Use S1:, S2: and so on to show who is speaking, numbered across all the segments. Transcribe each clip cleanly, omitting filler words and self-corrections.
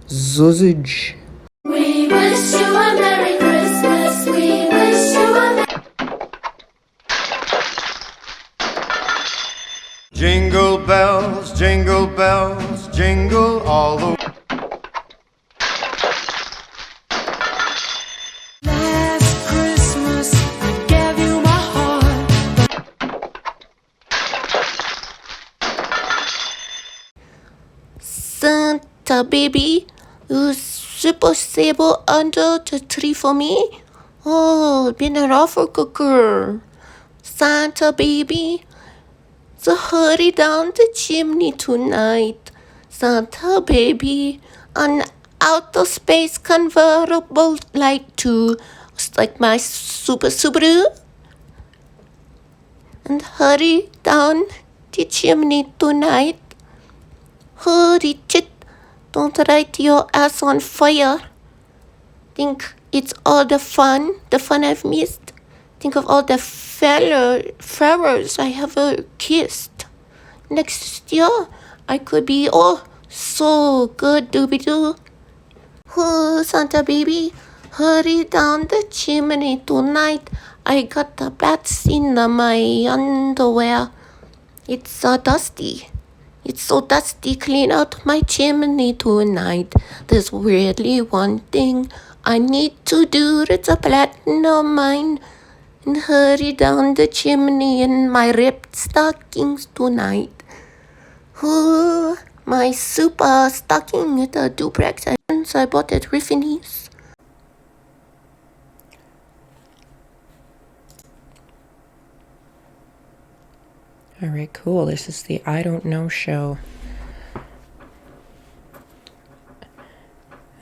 S1: Sausage.
S2: We wish you a Merry Christmas. We wish you a
S3: Jingle bells, jingle all the way.
S2: Last Christmas, I gave you my heart.
S4: Santa baby, you supposed to stable under the tree for me? Oh, been an awful cooker. Santa baby, so hurry down the chimney tonight. Santa baby, an outer space convertible like to like my super Subaru. And hurry down the chimney tonight. Hurry, chit. Don't light your ass on fire. Think it's all the fun I've missed. Think of all the fellows I have kissed. Next year, I could be, so good, doobie-doo. Oh, Santa baby, hurry down the chimney tonight. I got the bats in my underwear. It's so dusty. It's so dusty, clean out my chimney tonight. There's really one thing I need to do. It's a platinum mine. And hurry down the chimney in my ripped stockings tonight. Oh, my super stocking at the duped I bought at Riffini's.
S1: Alright, cool. This is the I Don't Know show.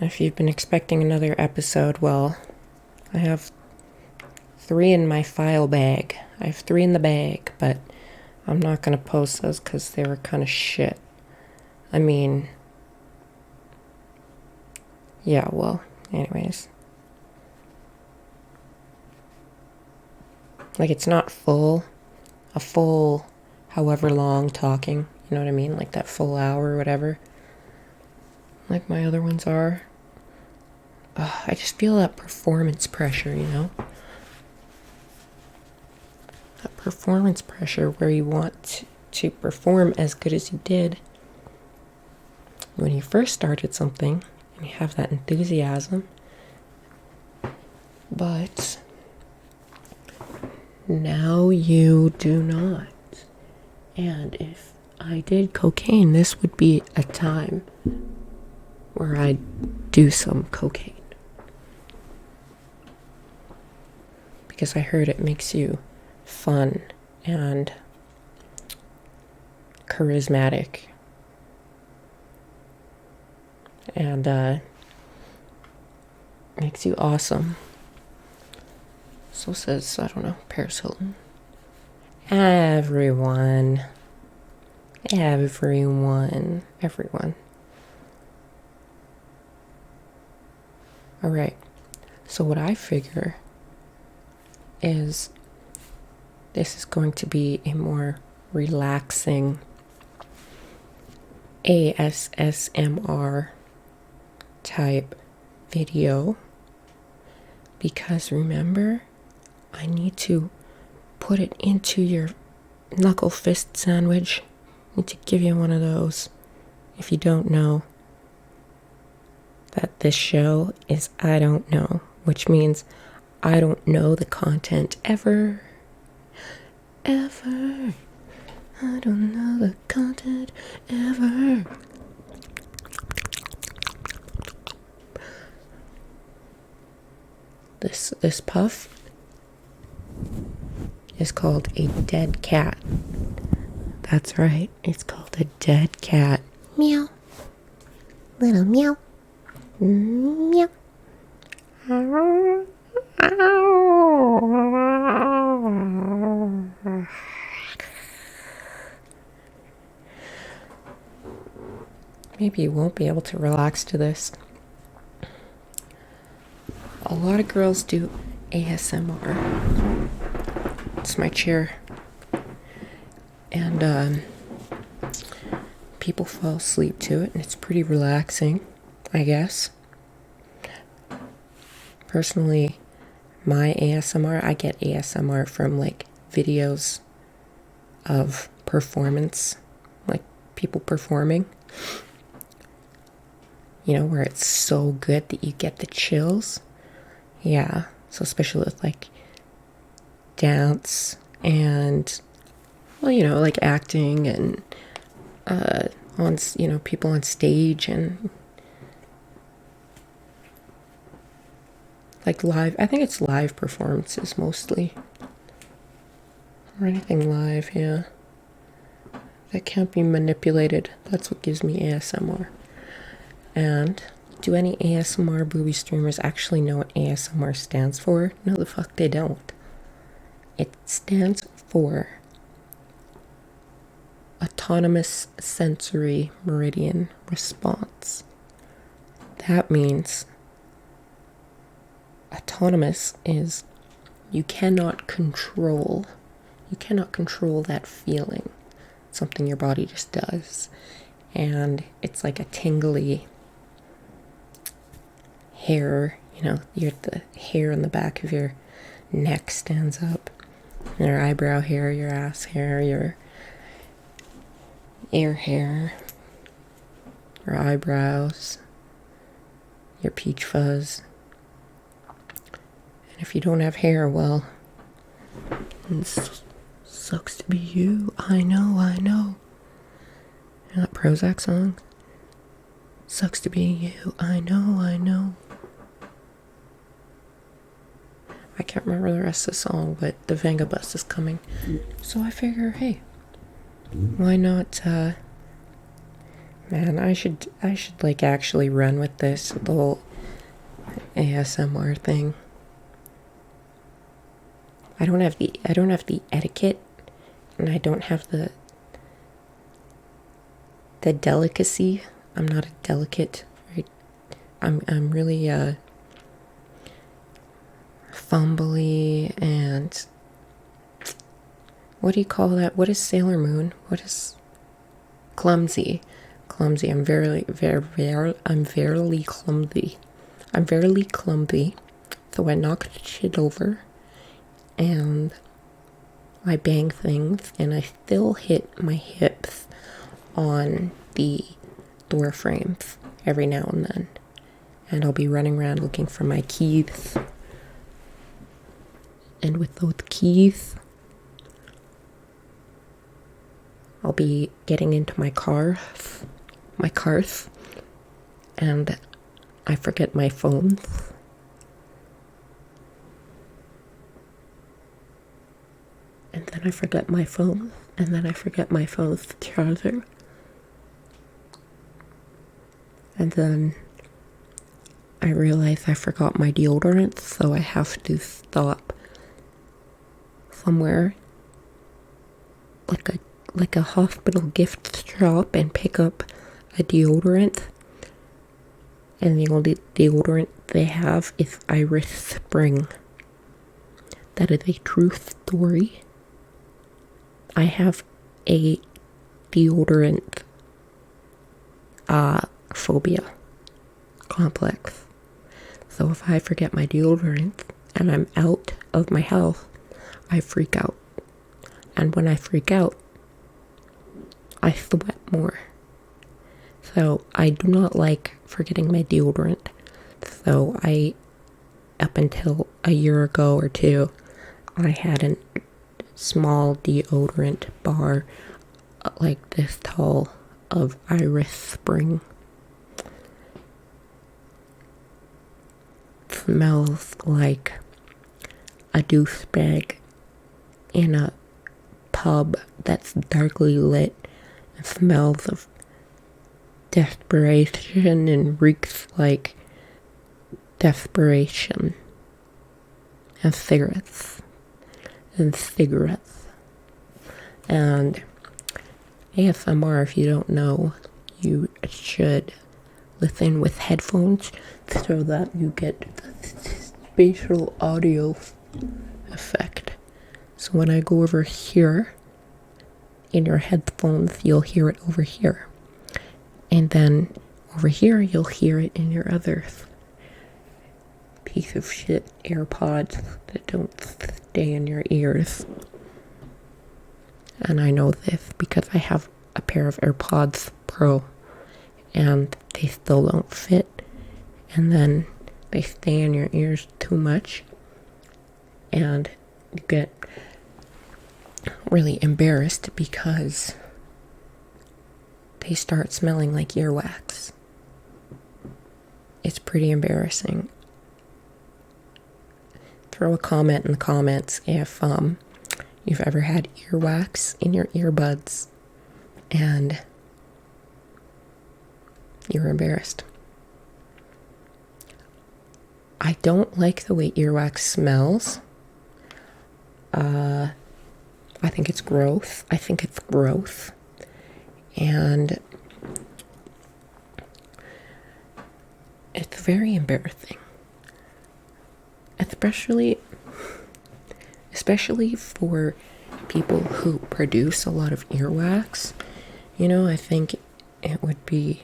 S1: If you've been expecting another episode, well, I have 3 in my file bag. I have 3 in the bag, but I'm not going to post those because they were kind of shit. I mean, yeah, well, anyways. Like, it's not a full however long talking, you know what I mean? Like that full hour or whatever. Like my other ones are. I just feel that performance pressure, you know? That performance pressure where you want to perform as good as you did when you first started something, and you have that enthusiasm. But now you do not. And if I did cocaine, this would be a time where I'd do some cocaine. Because I heard it makes you fun and charismatic. And makes you awesome. So says, I don't know, Paris Hilton. Everyone. Alright, so what I figure is this is going to be a more relaxing ASMR type video, because remember, I need to put it into your knuckle fist sandwich. I need to give you one of those. If you don't know that this show is I don't know, which means I don't know the content ever. I don't know the content ever. This puff is called a dead cat. That's right, it's called a dead cat.
S4: Meow. Little meow. Meow.
S1: Maybe you won't be able to relax to this. A lot of girls do ASMR. It's my chair. And people fall asleep to it, and it's pretty relaxing. I guess. Personally, my ASMR, I get ASMR from like videos of performance, like people performing, you know, where it's so good that you get the chills. Yeah, so especially with like dance and, well, you know, like acting and on, you know, people on stage and like live. I think it's live performances mostly, or anything live. Yeah, that can't be manipulated. That's what gives me ASMR. And do any ASMR booby streamers actually know what ASMR stands for? No, the fuck they don't. It stands for Autonomous Sensory Meridian Response. That means autonomous is you cannot control that feeling. It's something your body just does. And it's like a tingly hair, you know, the hair on the back of your neck stands up. Your eyebrow hair, your ass hair, your ear hair, your eyebrows, your peach fuzz. And if you don't have hair, well, it sucks to be you. I know. You know that Prozac song? Sucks to be you. I know. I can't remember the rest of the song, but the Venga bus is coming. So I figure, hey, why not, man, I should like actually run with this, the whole ASMR thing. I don't have the etiquette, and I don't have the delicacy. I'm not a delicate, right? I'm really fumbly and what do you call that? What is Sailor Moon? What is clumsy? I'm very clumsy. I'm very clumsy. So I knock shit over and I bang things and I still hit my hips on the door frames every now and then. And I'll be running around looking for my keys. And with those keys, I'll be getting into my cars, and I forget my phones. And then I forget my phone, and then I forget my phone's charger. And then I realize I forgot my deodorant, so I have to stop somewhere like a hospital gift shop and pick up a deodorant. And the only deodorant they have is Iris Spring. That is a true story. I have a deodorant phobia complex. So if I forget my deodorant and I'm out of my house, I freak out. And when I freak out, I sweat more. So I do not like forgetting my deodorant. So up until a year ago or two, I had a small deodorant bar like this tall of Iris Spring. Smells like a douchebag in a pub that's darkly lit. It smells of desperation and reeks like desperation. And cigarettes. And ASMR, if you don't know, you should listen with headphones so that you get the spatial audio effect. So when I go over here in your headphones, you'll hear it over here. And then over here, you'll hear it in your other piece of shit AirPods that don't stay in your ears. And I know this because I have a pair of AirPods Pro and they still don't fit. And then they stay in your ears too much. And you get really embarrassed because they start smelling like earwax. It's pretty embarrassing. Throw a comment in the comments if you've ever had earwax in your earbuds and you're embarrassed. I don't like the way earwax smells. I think it's gross. And it's very embarrassing. Especially for people who produce a lot of earwax. You know, I think it would be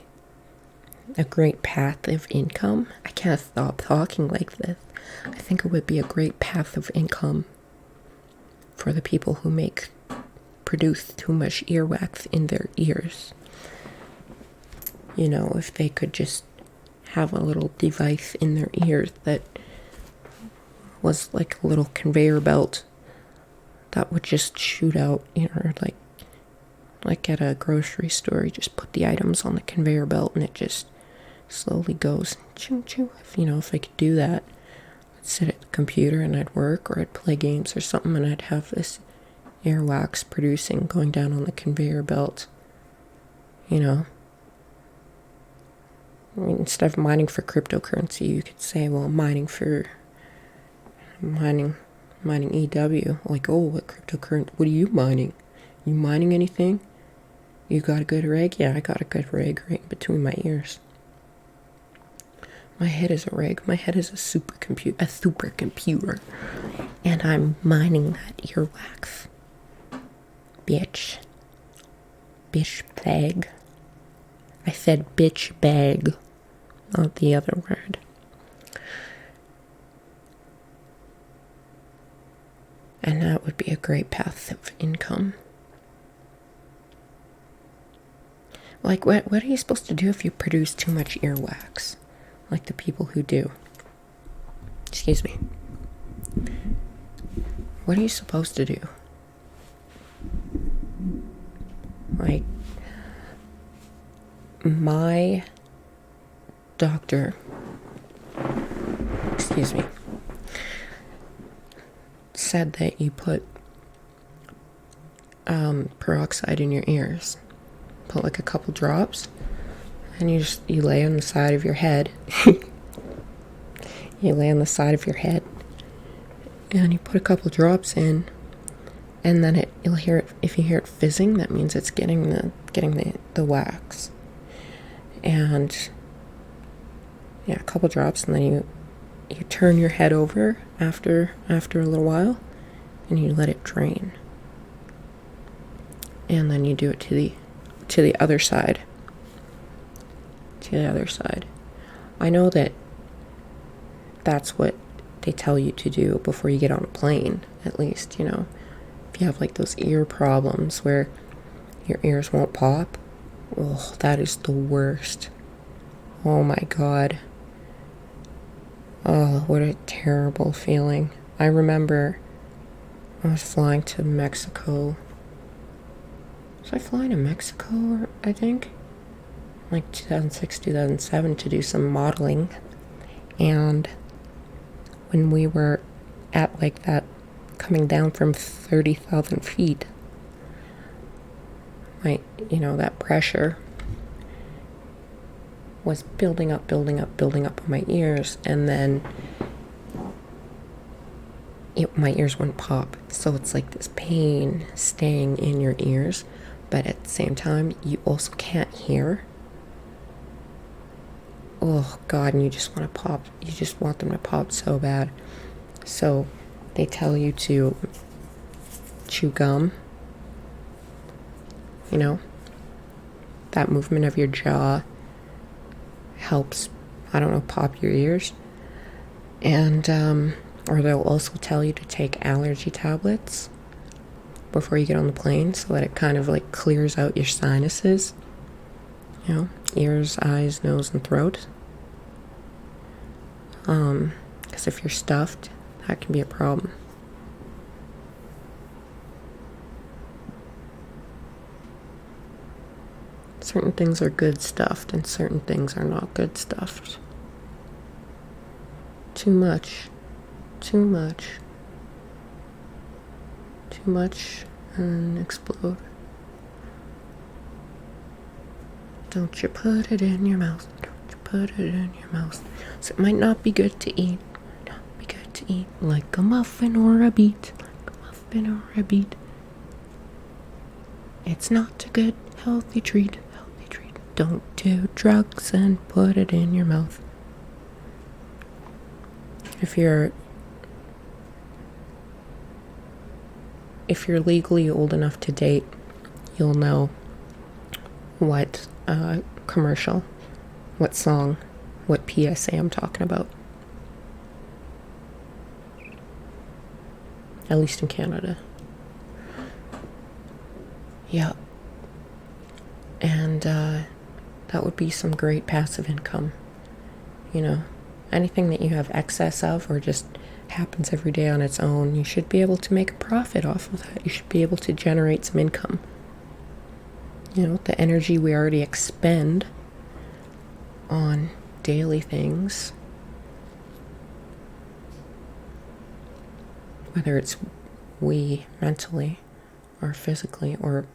S1: a great path of income. I can't stop talking like this. I think it would be a great path of income for the people who produce too much earwax in their ears. You know, if they could just have a little device in their ears that was like a little conveyor belt that would just shoot out, you know, like at a grocery store, you just put the items on the conveyor belt and it just slowly goes choo choo. If I could do that, I'd sit at the computer and I'd work, or I'd play games or something, and I'd have this earwax producing going down on the conveyor belt. You know, I mean, instead of mining for cryptocurrency, you could say, well, mining EW. Like, oh, what cryptocurrency? What are you mining? You mining anything? You got a good rig? Yeah, I got a good rig right in between my ears. My head is a rig. My head is a supercomputer. And I'm mining that earwax. Bitch. Bitch bag. I said bitch bag, not the other word. And that would be a great path of income. Like, what are you supposed to do if you produce too much earwax? Like the people who do. Excuse me. What are you supposed to do? Like, my doctor, excuse me, said that you put peroxide in your ears. Put like a couple drops, and you lay on the side of your head. You lay on the side of your head, and you put a couple drops in, and then you'll hear it. If you hear it fizzing, that means it's getting the wax. And yeah, a couple drops, and then you turn your head over after a little while, and you let it drain. And then you do it to the other side. To the other side. I know that's what they tell you to do before you get on a plane, at least, you know. If you have like those ear problems where your ears won't pop, oh, that is the worst. Oh my God. Oh, what a terrible feeling. I remember I was flying to Mexico. Was I flying to Mexico, I think? Like 2006, 2007 to do some modeling. And when we were at like that, coming down from 30,000 feet, that pressure was building up on my ears, and then my ears wouldn't pop. So it's like this pain staying in your ears, but at the same time, you also can't hear. Oh God, and you just want to pop. You just want them to pop so bad. So they tell you to chew gum. You know, that movement of your jaw helps, I don't know, pop your ears. And, or they'll also tell you to take allergy tablets before you get on the plane so that it kind of like clears out your sinuses. You know, ears, eyes, nose, and throat. Because if you're stuffed, that can be a problem. Certain things are good stuffed and certain things are not good stuffed. Too much and explode. Don't you put it in your mouth. Don't you put it in your mouth. So it might not be good to eat. Not be good to eat like a muffin or a beet. Like a muffin or a beet. It's not a good healthy treat. Healthy treat. Don't do drugs and put it in your mouth. If you're legally old enough to date, you'll know what commercial, what song, what PSA I'm talking about. At least in Canada. Yeah. And that would be some great passive income. You know, anything that you have excess of or just happens every day on its own, you should be able to make a profit off of that. You should be able to generate some income. You know, the energy we already expend on daily things, whether it's we mentally or physically or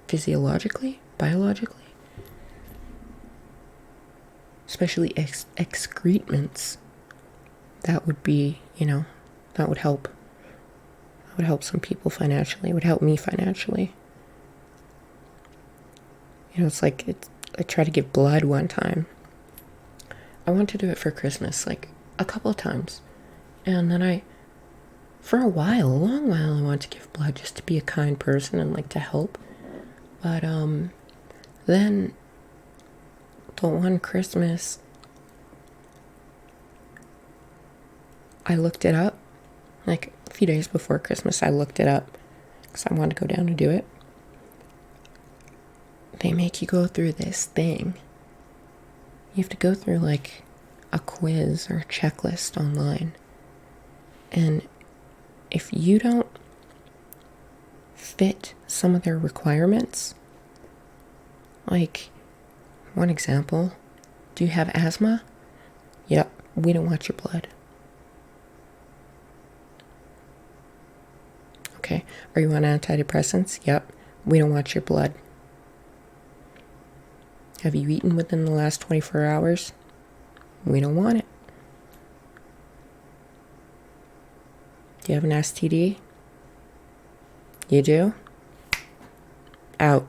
S1: physiologically, biologically, especially excrements, that would be, you know, that would help. That would help some people financially. It would help me financially. You know, it's like, I tried to give blood one time. I wanted to do it for Christmas, like, a couple of times. And then for a long while, I wanted to give blood just to be a kind person and, like, to help. But, then, the one Christmas, I looked it up. Like, a few days before Christmas, I looked it up because I wanted to go down and do it. They make you go through this thing. You have to go through, like, a quiz or a checklist online. And if you don't fit some of their requirements, like, one example, do you have asthma? Yep, we don't want your blood. Okay, are you on antidepressants? Yep, we don't want your blood. Have you eaten within the last 24 hours? We don't want it. Do you have an STD? You do? Out.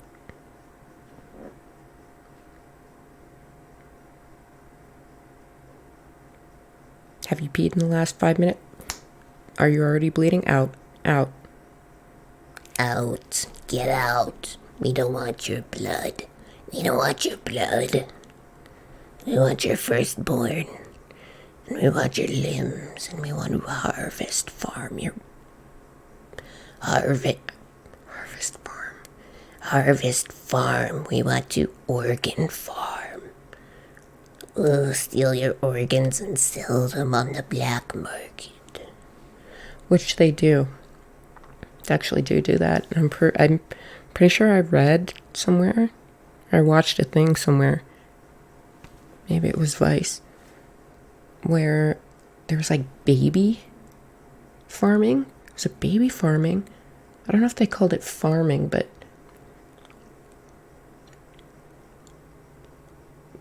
S1: Have you peed in the last 5 minutes? Are you already bleeding? Out. Out.
S4: Out. Get out. We don't want your blood. We don't want your blood. We want your firstborn. And we want your limbs. And we want to harvest farm your... Harvest farm. Harvest farm. We want to organ farm. We'll steal your organs and sell them on the black market.
S1: Which they do. They actually do that. I'm pretty sure I read somewhere. I watched a thing somewhere. Maybe it was Vice. Where there was like baby farming. It was a baby farming. I don't know if they called it farming, but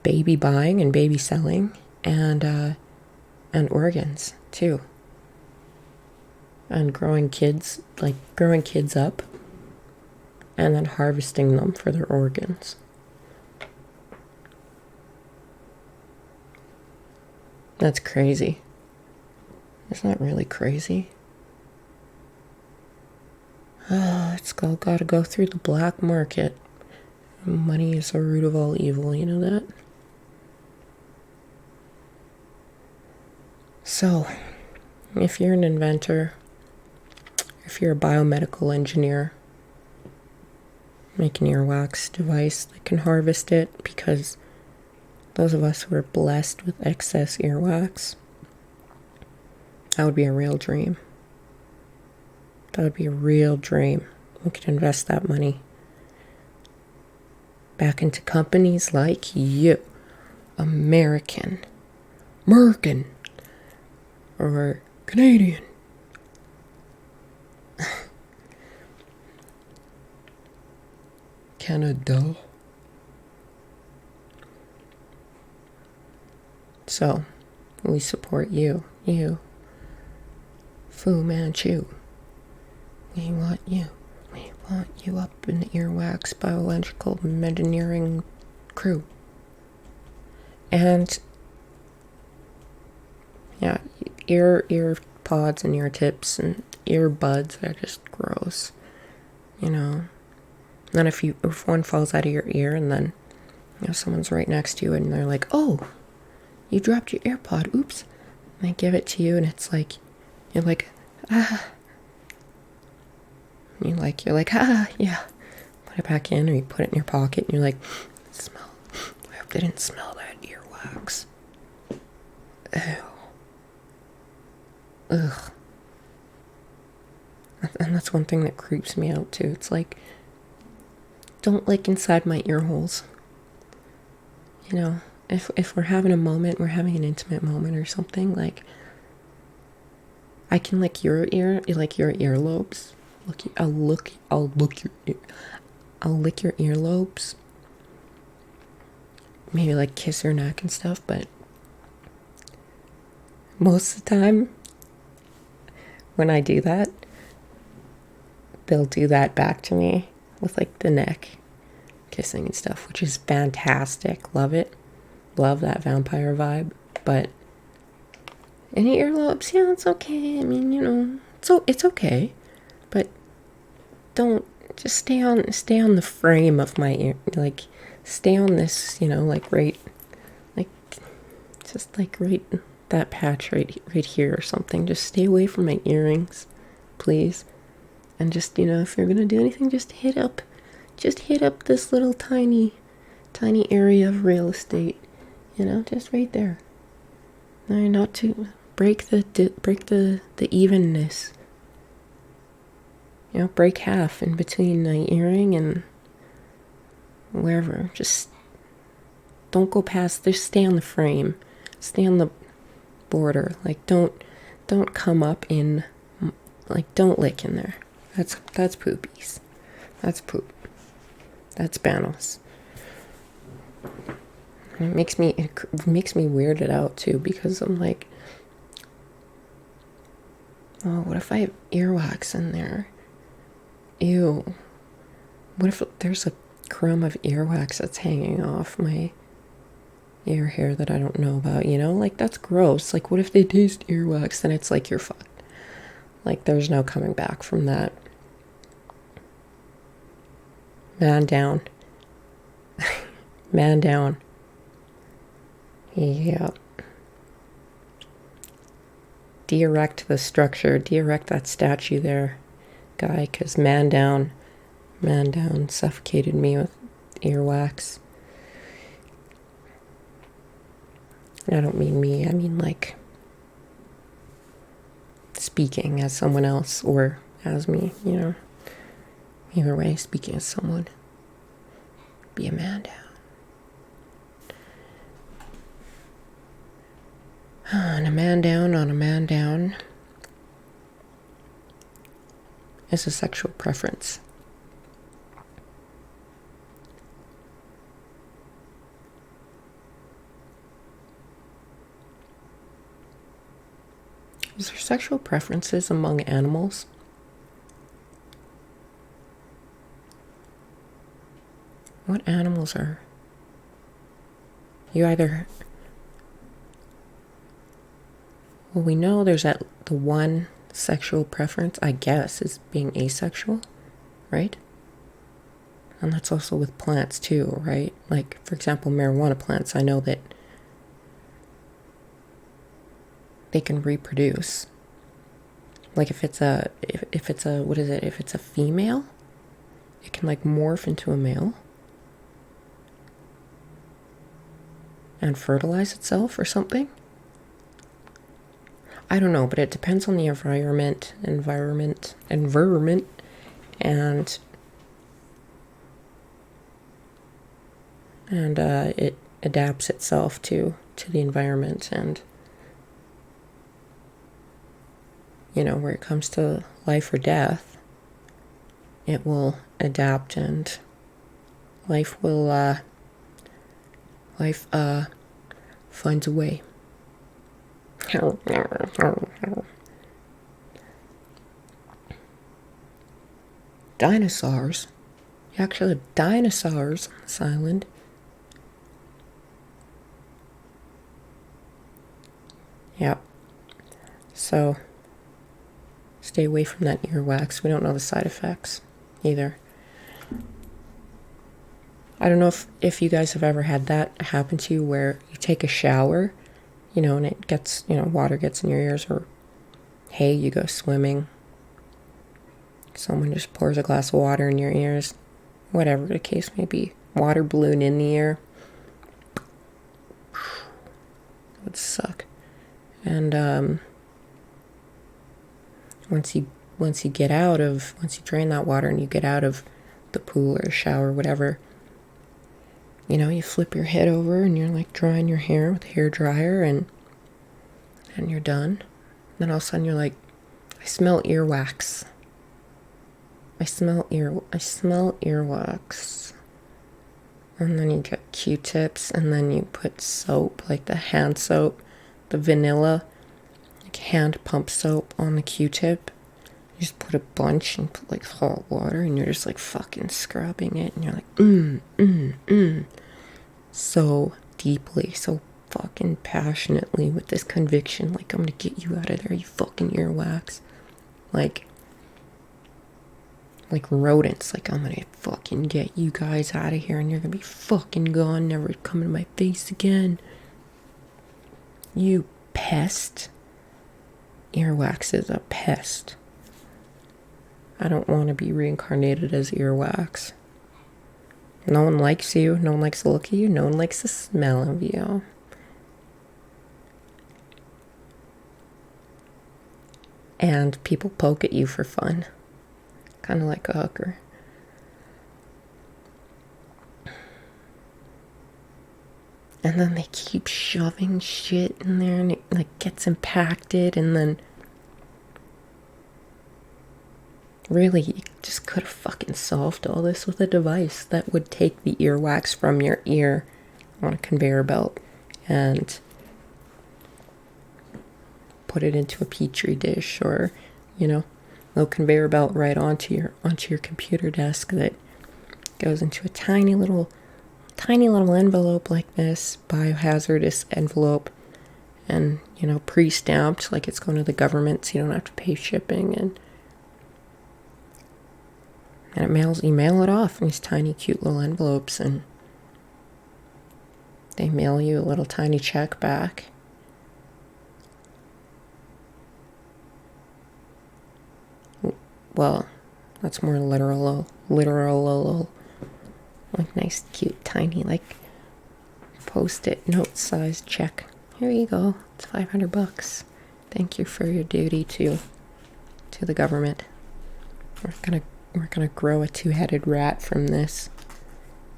S1: baby buying and baby selling and organs too. And growing kids up and then harvesting them for their organs. That's crazy. Isn't that really crazy? It's all got to go through the black market. Money is the root of all evil, you know that? So, if you're an inventor, if you're a biomedical engineer, make an earwax device that can harvest it, because those of us who are blessed with excess earwax, that would be a real dream. That would be a real dream. We could invest that money back into companies like you, American, or Canadian. Canada. So, we support you. Fu Manchu. We want you. We want you up in the earwax biological engineering crew. And yeah, ear pods and ear tips and earbuds are just gross. You know. And then if one falls out of your ear and then someone's right next to you and they're like, "Oh, you dropped your AirPod, oops." And they give it to you and it's like, you're like, ah. You're like, ah, yeah. Put it back in, or you put it in your pocket and you're like, smell. I hope they didn't smell that earwax. Ew. Ugh. And that's one thing that creeps me out too. It's like, don't lick inside my ear holes. If we're having a moment, we're having an intimate moment or something, like, I can lick your ear, like your earlobes. I'll lick your earlobes. Maybe like kiss your neck and stuff, but most of the time when I do that, they'll do that back to me with like the neck kissing and stuff, which is fantastic. Love it. Love that vampire vibe. But any earlobes, yeah, it's okay. I mean, so it's okay. But don't just stay on the frame of my ear, like stay on this, right, like just like right that patch right here or something. Just stay away from my earrings, please. And just, if you're gonna do anything, just hit up this little tiny area of real estate, just right there. No, not to break the evenness. Break half in between the earring and wherever. Just don't go past. Just stay on the frame. Stay on the border. Like, don't come up in. Like, don't lick in there. That's poopies. That's poop. That's Banos. It makes me weirded out too, because I'm like, oh, what if I have earwax in there? Ew. What if there's a crumb of earwax that's hanging off my ear hair that I don't know about, Like, that's gross. Like, what if they taste earwax? Then it's like, you're fucked. Like, there's no coming back from that. Man down. Man down. Yep. De-erect the structure. De-erect that statue there, guy, because man down suffocated me with earwax. I don't mean me, I mean like speaking as someone else or as me, Either way, speaking as someone. Be a man down. And a man down on a man down is a sexual preference. Is there sexual preferences among animals? What animals are? You either... Well, we know there's the one sexual preference, I guess, is being asexual, right? And that's also with plants too, right? Like, for example, marijuana plants, I know that they can reproduce. Like if it's a what is it? If it's a female, it can like morph into a male and fertilize itself or something. I don't know, but it depends on the environment, and it adapts itself to the environment. And you know, where it comes to life or death, it will adapt, and life finds a way. Dinosaurs. You actually have dinosaurs on this island. Yep. So, stay away from that earwax. We don't know the side effects either. I don't know if you guys have ever had that happen to you, where you take a shower, you know, and it gets, you know, water gets in your ears, or hey, you go swimming, someone just pours a glass of water in your ears, whatever the case may be, water balloon in the ear. That would suck. And once you drain that water and you get out of the pool or the shower or whatever, you know, you flip your head over and you're like drying your hair with a hair dryer, and you're done. Then all of a sudden you're like, I smell earwax. I smell earwax. And then you get Q-tips, and then you put soap, like the hand soap, the vanilla, like hand pump soap on the Q-tip. You just put a bunch and put like hot water, and you're just like fucking scrubbing it, and you're like, so deeply, so fucking passionately, with this conviction, like, I'm gonna get you out of there, you fucking earwax. Like rodents, like, I'm gonna fucking get you guys out of here, and you're gonna be fucking gone, never coming to my face again. You pest. Earwax is a pest. I don't want to be reincarnated as earwax. No one likes you. No one likes the look of you. No one likes the smell of you. And people poke at you for fun. Kind of like a hooker. And then they keep shoving shit in there, and it like gets impacted, and then really, you just could have fucking solved all this with a device that would take the earwax from your ear on a conveyor belt and put it into a petri dish, or, you know, a little conveyor belt right onto your computer desk that goes into a tiny little envelope like this, biohazardous envelope, and, you know, pre-stamped like it's going to the government, so you don't have to pay shipping, and you mail it off in these tiny, cute little envelopes, and they mail you a little tiny check back. Well, that's more literal, like nice, cute, tiny, like post-it note size check. Here you go. It's $500. Thank you for your duty to the government. We're gonna grow a two-headed rat from this.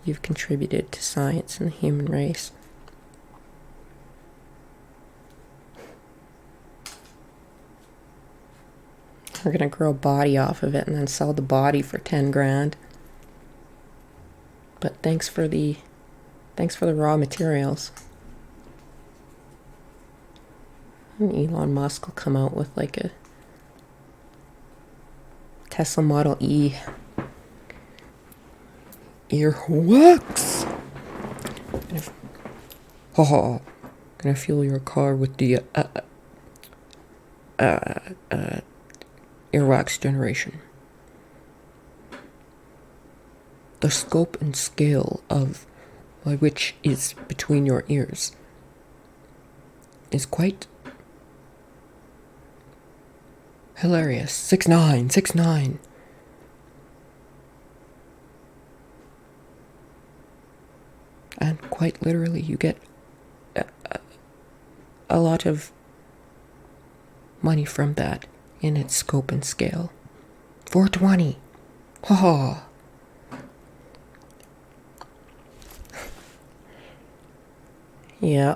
S1: You've contributed to science and the human race. We're gonna grow a body off of it and then sell the body for 10 grand. But thanks for the raw materials. And Elon Musk will come out with like a Tesla Model E earwax. Gonna fuel your car with the earwax generation. the scope and scale of which is between your ears is quite hilarious. 6'9", 6'9". And quite literally, you get a lot of money from that in its scope and scale. 420. Ha. Yeah.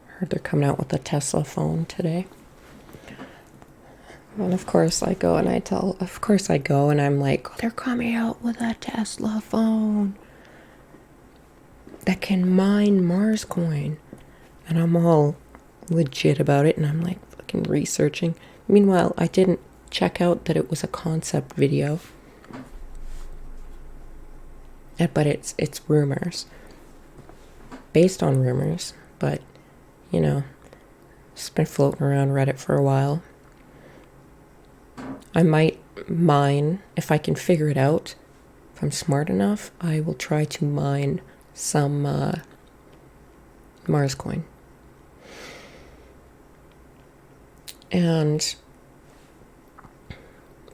S1: Heard they're coming out with a Tesla phone today. And of course I go and I'm like, they're coming out with a Tesla phone that can mine Mars coin. And I'm all legit about it, and I'm like fucking researching. Meanwhile, I didn't check out that it was a concept video. But it's rumors. Based on rumors, but you know, it's been floating around Reddit for a while. I might mine, if I can figure it out, if I'm smart enough, I will try to mine some Mars coin. And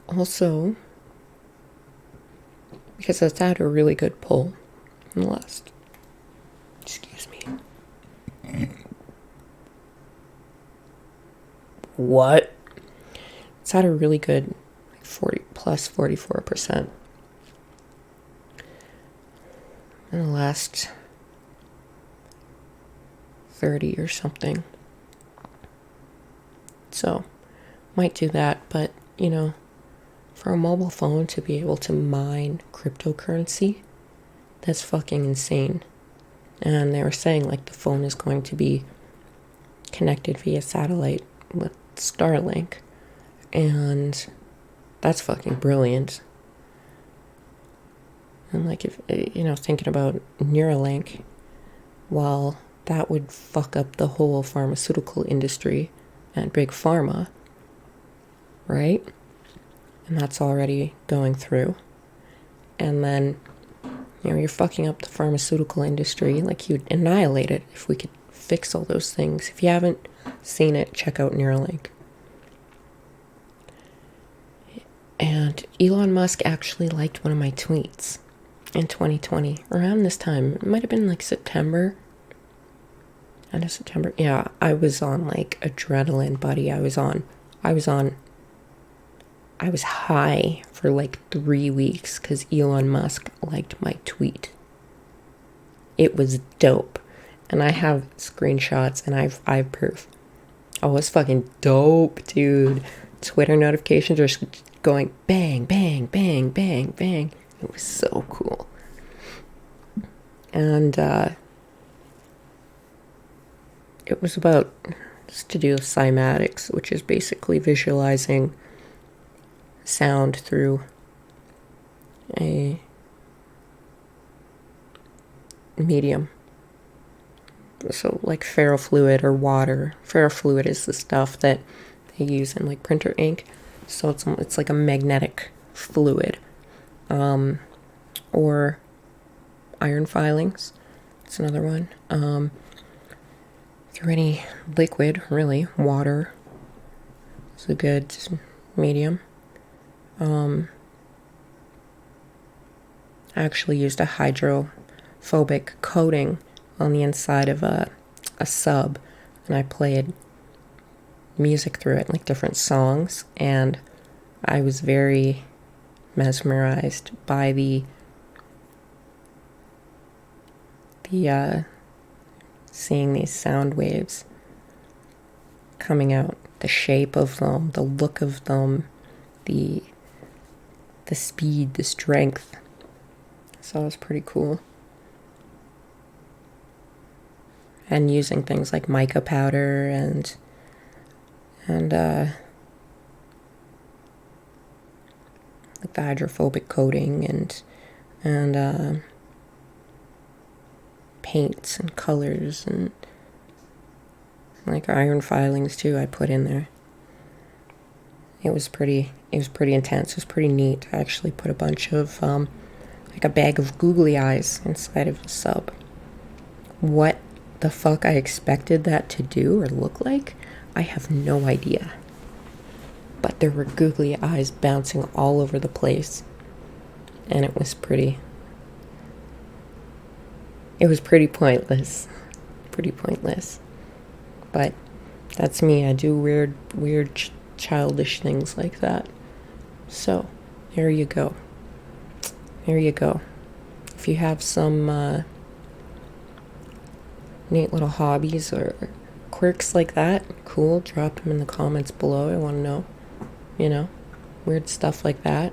S1: also, because it's had a really good pull in the last, excuse me. What? It's had a really good 40 plus 44% in the last 30 or something. So, might do that, but you know, for a mobile phone to be able to mine cryptocurrency, that's fucking insane. And they were saying like the phone is going to be connected via satellite with Starlink, and that's fucking brilliant. And like, if you know, thinking about Neuralink, well, that would fuck up the whole pharmaceutical industry and big pharma, right? And that's already going through. And then, you know, you're fucking up the pharmaceutical industry. Like, you'd annihilate it if we could fix all those things. If you haven't seen it, check out Neuralink. And Elon Musk actually liked one of my tweets in 2020, around this time. It might have been like September. End of September. Yeah, I was on like adrenaline, buddy. I was high for like 3 weeks because Elon Musk liked my tweet. It was dope. And I have screenshots and I have proof. Oh, it's fucking dope, dude. Twitter notifications are going bang, bang, bang, bang, bang. It was so cool. And it was about just to do with cymatics, which is basically visualizing sound through a medium. So like ferrofluid or water. Ferrofluid is the stuff that they use in like printer ink. So it's like a magnetic fluid. Or iron filings. It's another one. Through any liquid, really, water is a good medium. I actually used a hydrophobic coating on the inside of a sub, and I played music through it, like different songs, and I was very mesmerized by the seeing these sound waves coming out, the shape of them, the look of them, the speed, the strength. So it was pretty cool. And using things like mica powder and like the hydrophobic coating and paints and colors and like iron filings too I put in there. It was pretty intense. It was pretty neat. I actually put a bunch of like a bag of googly eyes inside of the sub. What the fuck I expected that to do or look like, I have no idea. But there were googly eyes bouncing all over the place. And it was pretty pointless. Pretty pointless. But that's me. I do weird childish things like that. So, there you go. There you go. If you have some neat little hobbies or quirks like that, cool, drop them in the comments below. I want to know, you know, weird stuff like that.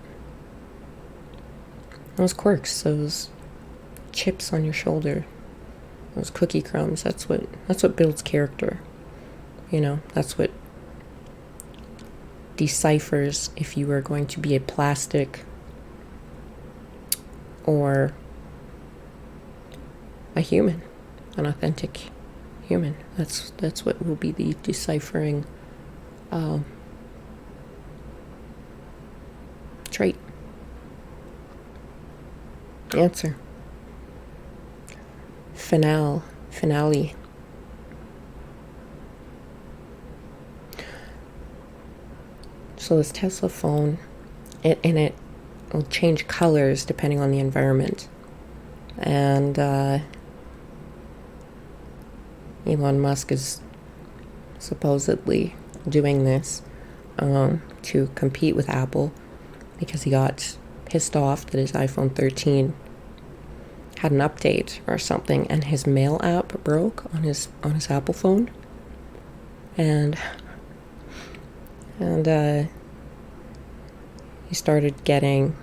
S1: Those quirks, those chips on your shoulder, those cookie crumbs, that's what builds character. You know, that's what deciphers if you are going to be a plastic or a human, an authentic human. That's what will be the deciphering trait. Answer. Finale. So this Tesla phone, it will change colors depending on the environment. And Elon Musk is supposedly doing this to compete with Apple because he got pissed off that his iPhone 13 had an update or something and his mail app broke on his Apple phone. And he started getting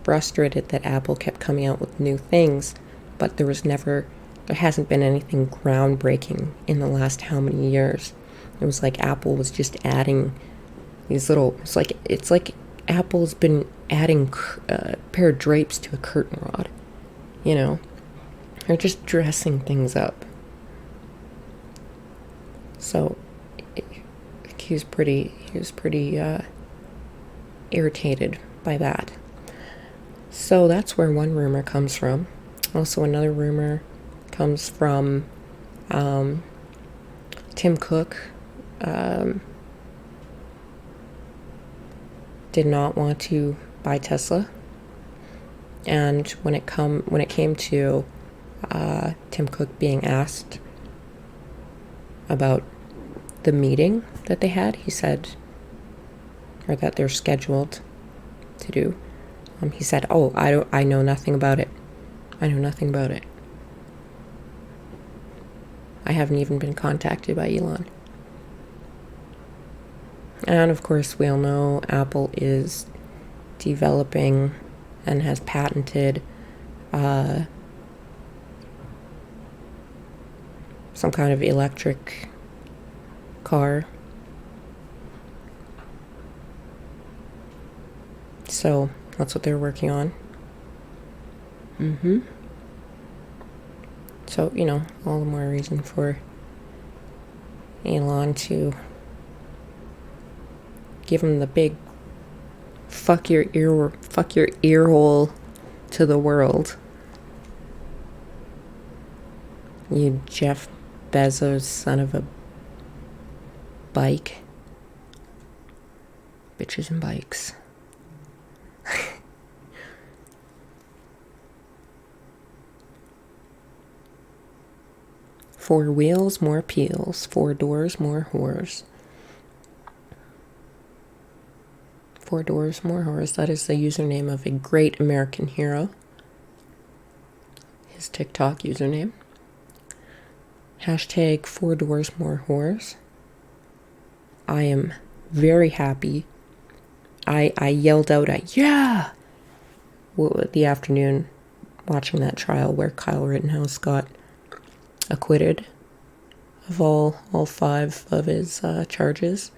S1: frustrated that Apple kept coming out with new things, but there hasn't been anything groundbreaking in the last how many years. It was like Apple was just adding these little, it's like Apple's been adding a pair of drapes to a curtain rod, you know? They're just dressing things up. So he was pretty irritated by that. So that's where one rumor comes from. Also, another rumor comes from Tim Cook. Did not want to buy Tesla, and when it came to Tim Cook being asked about the meeting that they had, he said, or that they're scheduled to do, he said, "Oh, I know nothing about it. I know nothing about it. I haven't even been contacted by Elon." And of course, we all know Apple is developing and has patented some kind of electric car. So that's what they're working on. So, you know, all the more reason for Elon to give him the big fuck your ear hole to the world. You Jeff Bezos son of a bike. Bitches and bikes. Four wheels, more peels. Four doors, more whores. Four doors, more whores. That is the username of a great American hero. His TikTok username. Hashtag 4 doors, more whores. I am very happy. I yelled out at yeah the afternoon watching that trial where Kyle Rittenhouse got acquitted of all 5 of his charges.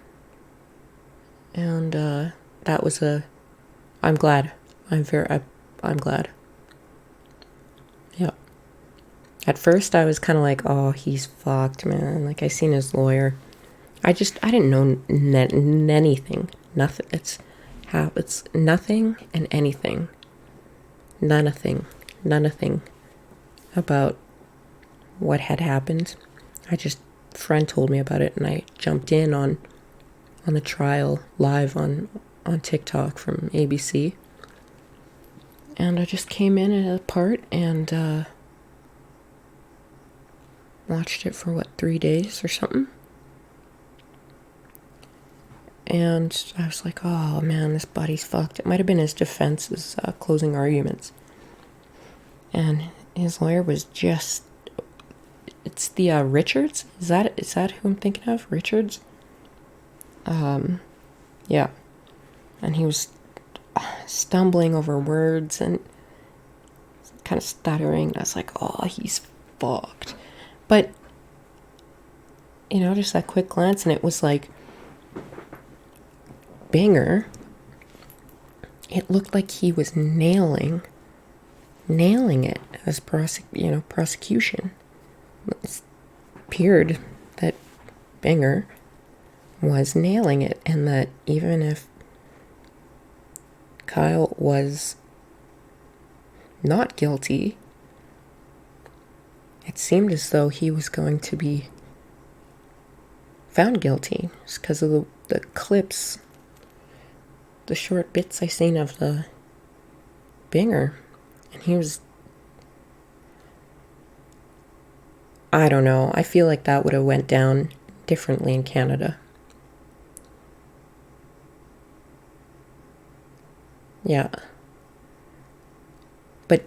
S1: And that was I'm glad. I'm glad. Yeah. At first I was kind of like, oh, he's fucked, man. Like, I seen his lawyer. I didn't know anything. Nothing. It's nothing and anything. None of thing about what had happened. Friend told me about it, and I jumped in on the trial live on TikTok from ABC. And I just came in at a part and watched it for 3 days or something. And I was like, oh man, this body's fucked. It might have been his defense, his closing arguments. And his lawyer was just, it's the Richards? Is that who I'm thinking of? Richards? Yeah. And he was stumbling over words and kind of stuttering. I was like, oh, he's fucked. But, just that quick glance, and it was like, Binger, it looked like he was nailing it as prosecution. It appeared that Binger was nailing it, and that even if Kyle was not guilty, it seemed as though he was going to be found guilty just because of the clips, the short bits I seen of the Binger. And he was, I don't know, I feel like that would have went down differently in Canada. Yeah. But,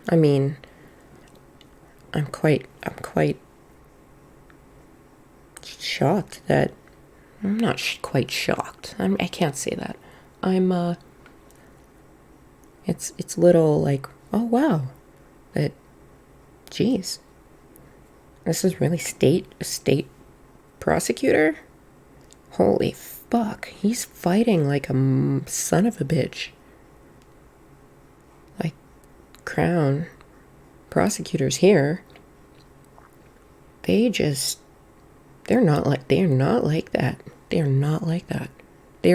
S1: I mean, I'm quite shocked that, I'm not quite shocked. I can't say that. It's little like, oh wow, that, geez, this is really a state prosecutor? Holy fuck, he's fighting like a son of a bitch. Like, Crown prosecutors here, they're not like that. They're not like that. They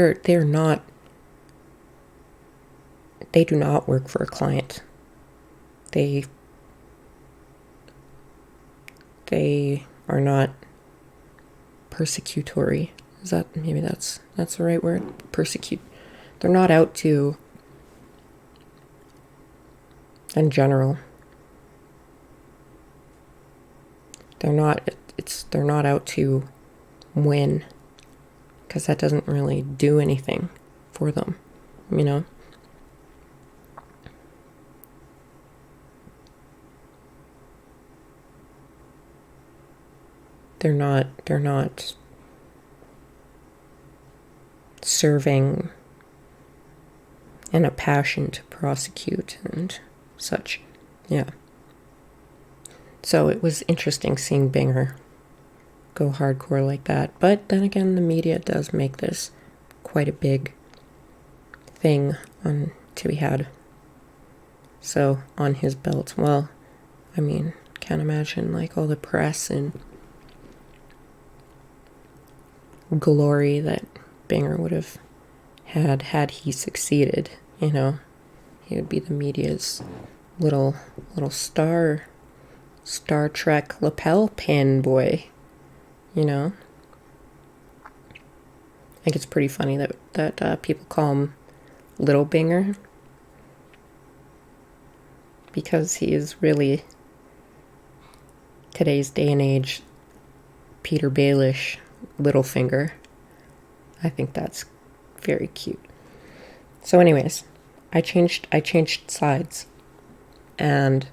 S1: do not work for a client. They are not persecutory. Maybe that's the right word? Persecute. They're not out to, in general, they're not out to win, because that doesn't really do anything for them, They're not serving in a passion to prosecute and such. Yeah. So it was interesting seeing Binger go hardcore like that. But then again, the media does make this quite a big thing to be had. So on his belt, well, I mean, can't imagine like all the press and glory that Binger would have had he succeeded. He would be the media's little Star Trek lapel pin boy. I think it's pretty funny that people call him Little Binger, because he is really, today's day and age, Peter Baelish Littlefinger. I think that's very cute. So anyways, I changed sides, and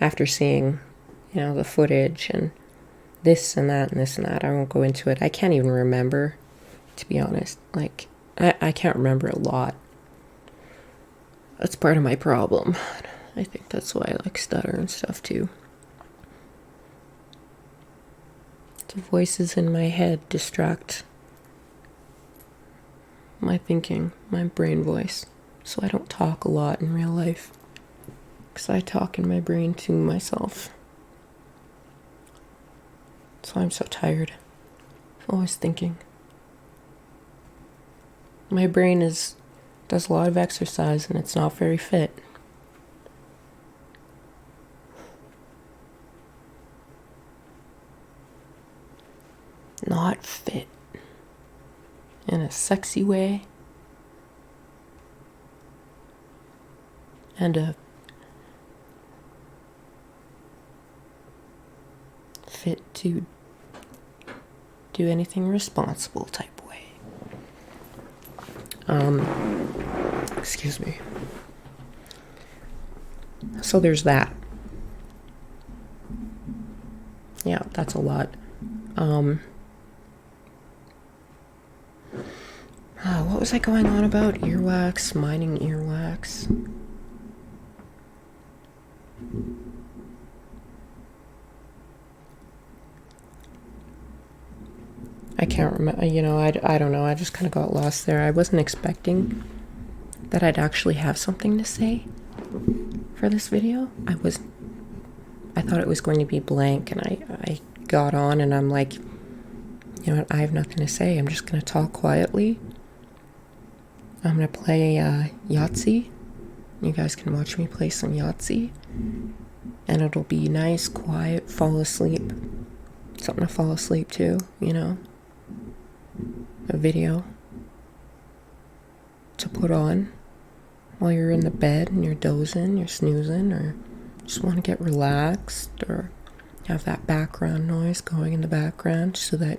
S1: after seeing, the footage and this and that and this and that, I won't go into it. I can't even remember, to be honest. Like, I can't remember a lot. That's part of my problem. I think that's why I stutter and stuff too. The voices in my head distract my thinking, my brain voice. So I don't talk a lot in real life, because I talk in my brain to myself. That's why I'm so tired. Always thinking. My brain does a lot of exercise and it's not very fit. Not fit. In a sexy way. And a fit to do anything responsible type way. Excuse me. So there's that. Yeah, that's a lot. What was I going on about? Earwax, mining earwax. I can't remember, I don't know. I just kind of got lost there. I wasn't expecting that I'd actually have something to say for this video. I thought it was going to be blank, and I got on and I'm like, you know what, I have nothing to say. I'm just going to talk quietly. I'm going to play Yahtzee. You guys can watch me play some Yahtzee. And it'll be nice, quiet, fall asleep. Something to fall asleep to, A video to put on while you're in the bed and you're dozing, you're snoozing, or just want to get relaxed, or have that background noise going in the background so that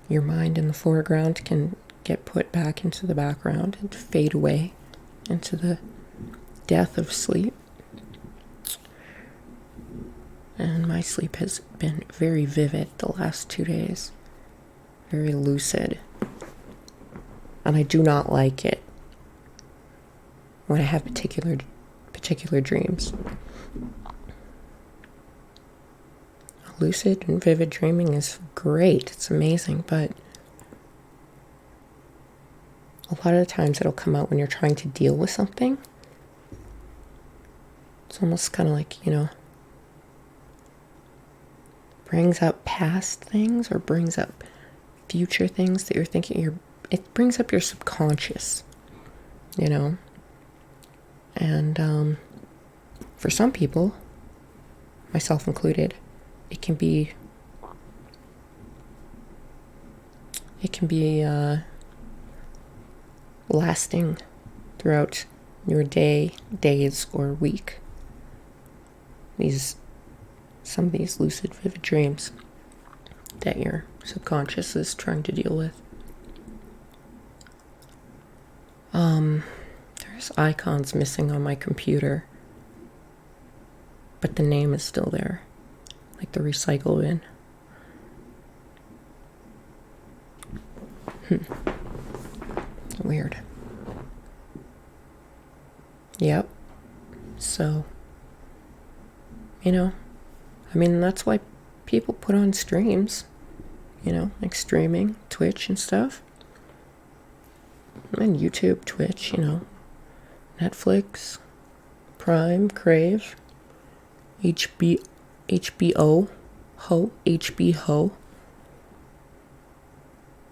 S1: your mind in the foreground can get put back into the background and fade away into the death of sleep. And my sleep has been very vivid the last 2 days. Very lucid. And I do not like it when I have particular dreams. Lucid and vivid dreaming is great. It's amazing, but a lot of the times it'll come out when you're trying to deal with something. It's almost kind of like, brings up past things or brings up future things that you're thinking. It brings up your subconscious, And for some people, myself included, it can be lasting throughout your day, days, or week. Some of these lucid, vivid dreams that your subconscious is trying to deal with. There's icons missing on my computer, but the name is still there, like the recycle bin. Weird. Yep. So, that's why people put on streams, like streaming, Twitch and stuff. And YouTube, Twitch, Netflix, Prime, Crave, HBO, HBO.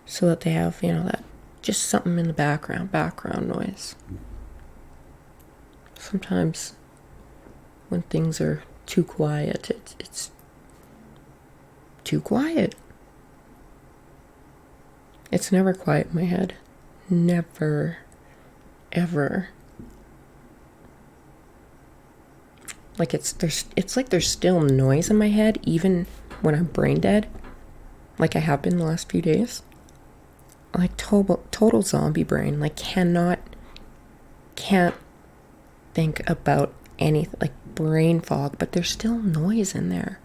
S1: So that they have, that just something in the background noise. Sometimes when things are too quiet, it's too quiet. It's never quiet in my head. Never, ever. Like it's like there's still noise in my head even when I'm brain dead, like I have been the last few days. Like total zombie brain. Like can't think about anything, like brain fog, but there's still noise in there.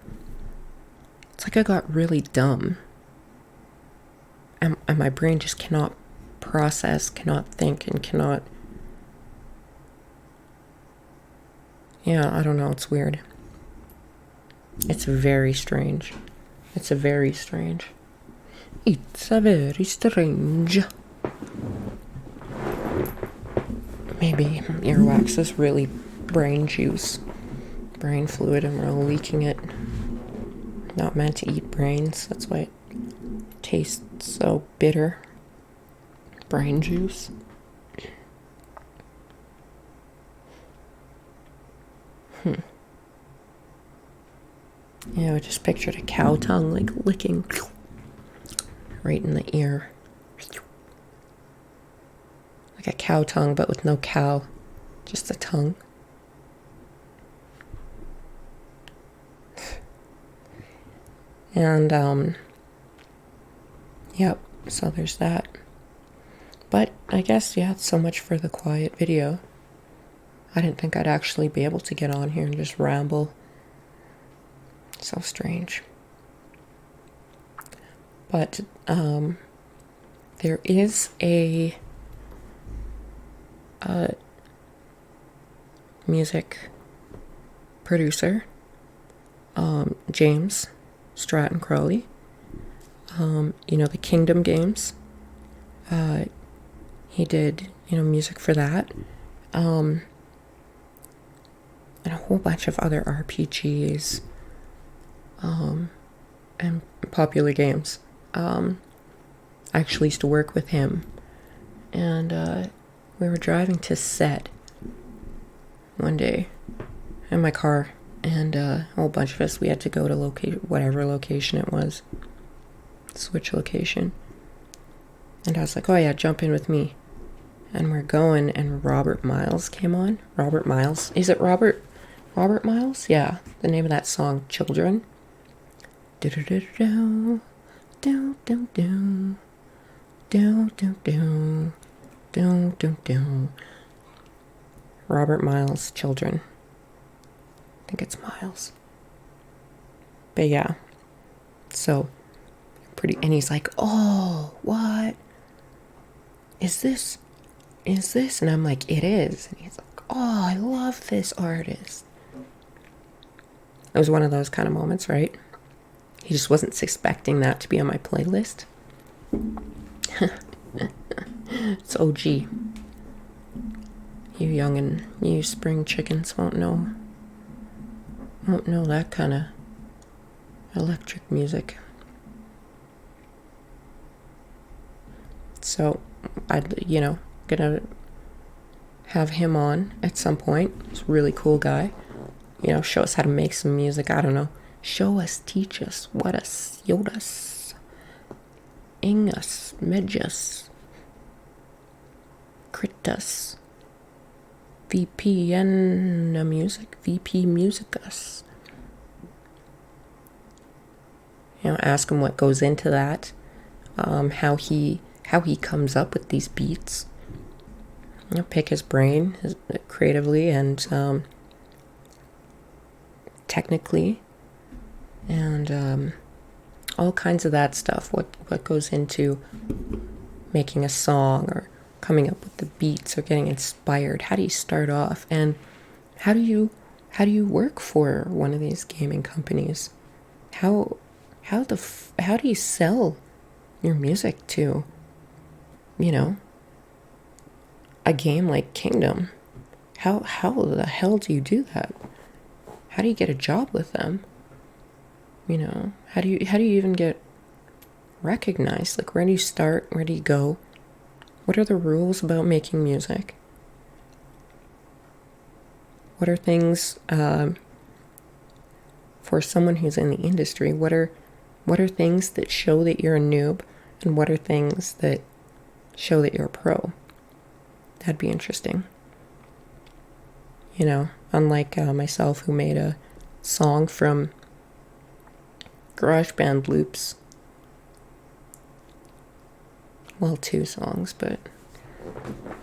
S1: It's like I got really dumb. And my brain just cannot process, cannot think, and cannot... Yeah, I don't know, it's weird. It's very strange. It's a very strange. Maybe earwax is really brain juice, brain fluid, and we're all leaking it Not meant to eat brains. That's why it tastes so bitter. Brain juice. Yeah, I just pictured a cow tongue like licking right in the ear. Like a cow tongue, but with no cow. Just a tongue. And, yep, so there's that. But I guess, yeah, so much for the quiet video. I didn't think I'd actually be able to get on here and just ramble. So strange. But, there is a music producer, James Stratton Crowley. You know, the Kingdom games. He did, music for that. And a whole bunch of other RPGs. And popular games. I actually used to work with him. And, we were driving to set one day in my car. And, a whole bunch of us, we had to go to whatever location it was. Switch location. And I was like, oh yeah, jump in with me. And we're going, and Robert Miles came on. Robert Miles. Is it Robert Miles? Yeah. The name of that song, Children. Do-do-do-do. Do-do-do. Do-do-do. Do-do-do. Robert Miles, Children. I think it's Miles. But yeah. So, pretty, and he's like, oh, what? Is this? And I'm like, it is. And he's like, oh, I love this artist. It was one of those kind of moments, right? He just wasn't expecting that to be on my playlist. It's OG. You spring chickens won't know that kind of electric music. So I'd, gonna have him on at some point. He's a really cool guy. Show us how to make some music. I don't know. Show us, teach us, what us, yod us, ing us, medj us, crit us, VPN music, VP music us. Ask him what goes into that, how he comes up with these beats. Pick his brain creatively and technically, and all kinds of that stuff. What goes into making a song or coming up with the beats or getting inspired? How do you start off? And how do you work for one of these gaming companies? How do you sell your music to, a game like Kingdom? How the hell do you do that? How do you get a job with them? How do you even get recognized? Like, where do you start? Where do you go? What are the rules about making music? What are things for someone who's in the industry? What are things that show that you're a noob, and what are things that show that you're a pro? That'd be interesting. Unlike myself, who made a song from GarageBand loops. Well, 2 songs, but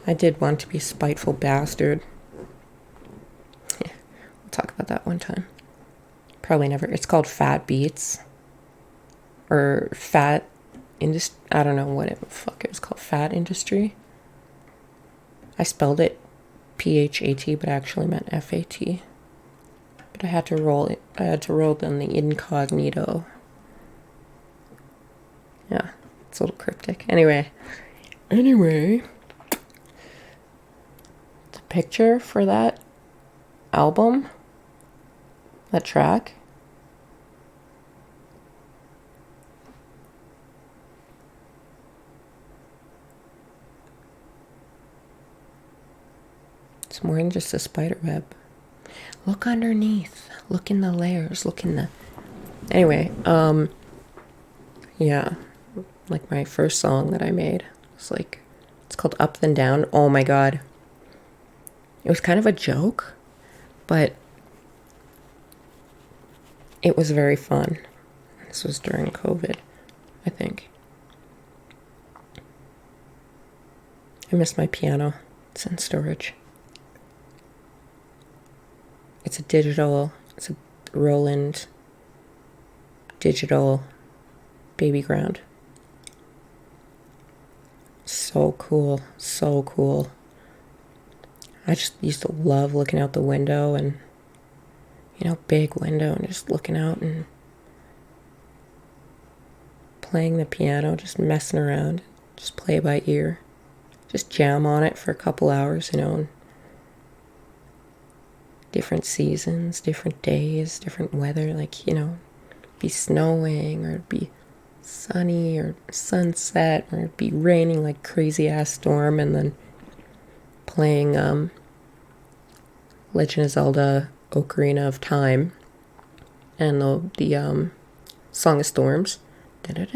S1: I did one to be Spiteful Bastard. Yeah, we'll talk about that one time. Probably never. It's called Fat Beats. Or Fat Industry. I don't know what it was called. Fat Industry. I spelled it PHAT, but I actually meant FAT. But I had to roll it. I had to roll down the incognito. Yeah, it's a little cryptic. Anyway, the picture for that album, that track, It's more than just a spider web. Look underneath. Look in the layers. Look in the... Anyway, yeah. Like my first song that I made. It's like... It's called Up Then Down. Oh my god. It was kind of a joke, but it was very fun. This was during COVID, I think. I miss my piano. It's in storage. It's a Roland digital baby grand. So cool, so cool. I just used to love looking out the window and, big window and just looking out and playing the piano, just messing around, just play by ear, just jam on it for a couple hours, and different seasons, different days, different weather, be snowing or it'd be sunny or sunset or it'd be raining like crazy ass storm, and then playing Legend of Zelda Ocarina of Time and the Song of Storms. And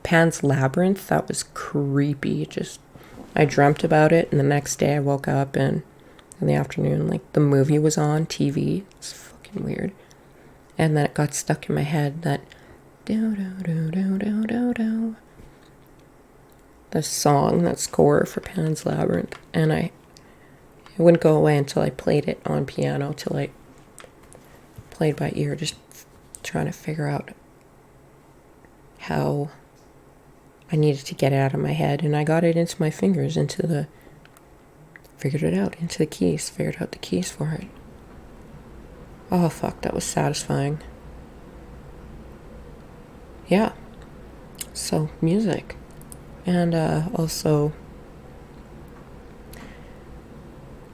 S1: Pan's Labyrinth, that was creepy. I dreamt about it, and the next day I woke up, and in the afternoon, the movie was on TV. It's fucking weird. And then it got stuck in my head that the song, that score for Pan's Labyrinth, and it wouldn't go away until I played it on piano, till I played by ear, just trying to figure out how I needed to get it out of my head, and I got it into my fingers, figured it out, into the keys, figured out the keys for it. Oh fuck, that was satisfying. Yeah. So, music. And also,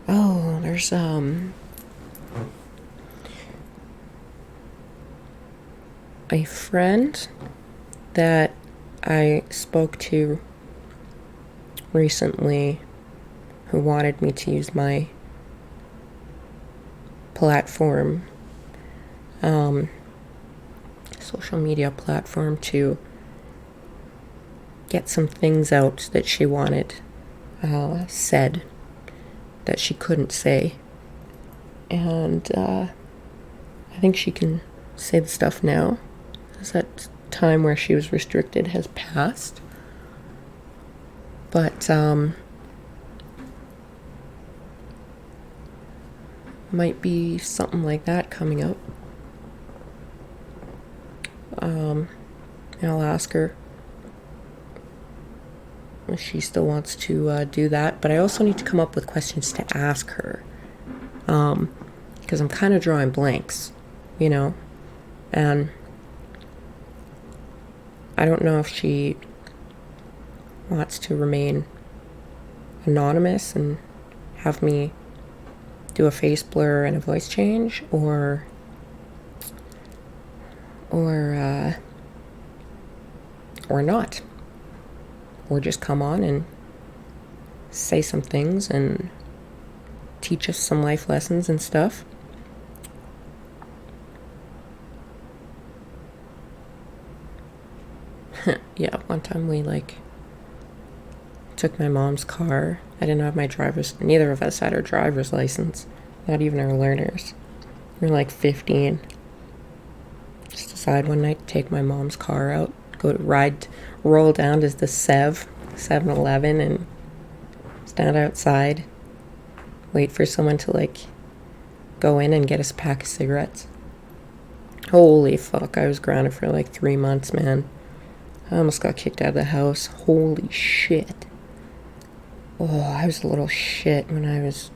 S1: there's a friend that I spoke to recently who wanted me to use my platform, social media platform, to get some things out that she wanted said that she couldn't say. And I think she can say the stuff now, as that time where she was restricted has passed. But might be something like that coming up. I'll ask her if she still wants to do that, but I also need to come up with questions to ask her, because I'm kind of drawing blanks, and I don't know if she wants to remain anonymous and have me do a face blur and a voice change, or not, or just come on and say some things and teach us some life lessons and stuff. Yeah, one time we took my mom's car. I didn't have neither of us had our driver's license, not even our learners. We were 15. Just decided one night to take my mom's car out, roll down to the 7-Eleven and stand outside, wait for someone to go in and get us a pack of cigarettes. Holy fuck, I was grounded for 3 months, man. I almost got kicked out of the house. Holy shit. Oh, I was a little shit when I was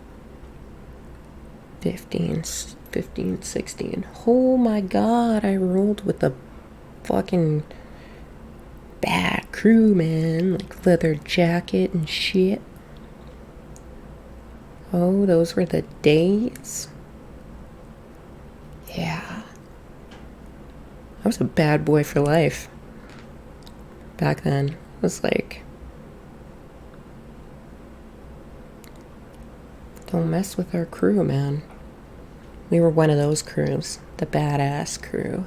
S1: 15, 16. Oh my god, I rolled with the fucking bad crew, man. Like leather jacket and shit. Oh, those were the days. Yeah. I was a bad boy for life. Back then. It was like, don't mess with our crew, man. We were one of those crews. The badass crew.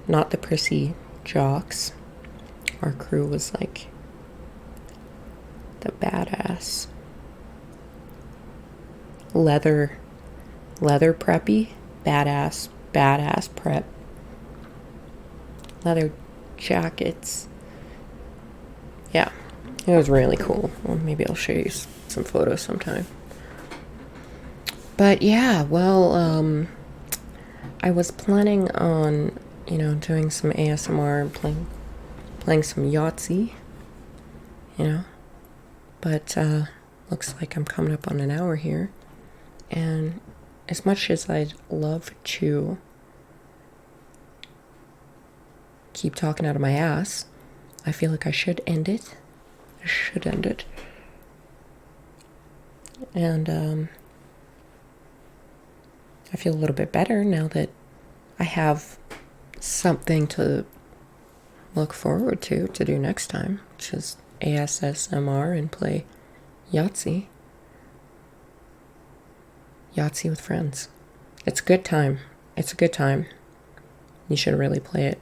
S1: Not the prissy jocks. Our crew was like the badass. Leather preppy. Badass prep. Leather jackets. Yeah, it was really cool. Well, maybe I'll show you some photos sometime. But yeah, well, I was planning on, doing some ASMR and playing some Yahtzee, but looks like I'm coming up on an hour here, and as much as I'd love to keep talking out of my ass, I feel like I should end it. And I feel a little bit better now that I have something to look forward to do next time, which is ASMR and play Yahtzee. Yahtzee with friends. It's a good time. You should really play it.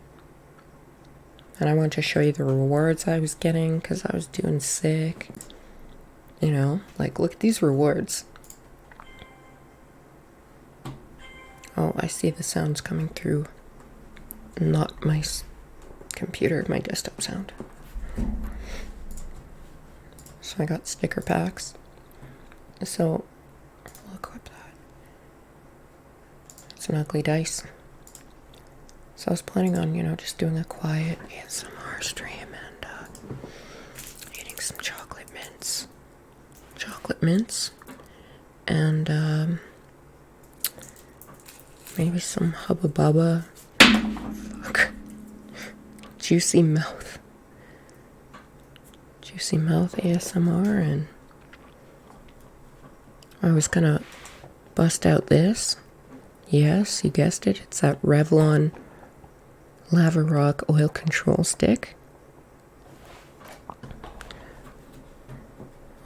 S1: And I want to show you the rewards I was getting because I was doing sick. Like, look at these rewards. Oh, I see the sounds coming through. Not my computer, my desktop sound. So I got sticker packs. So, I'll equip that. It's an ugly dice. So I was planning on, just doing a quiet ASMR stream and eating some chocolate mints. And maybe some Hubba Bubba. Fuck. Juicy mouth ASMR. And I was gonna bust out this. Yes, you guessed it. It's that Revlon Lava Rock oil control stick.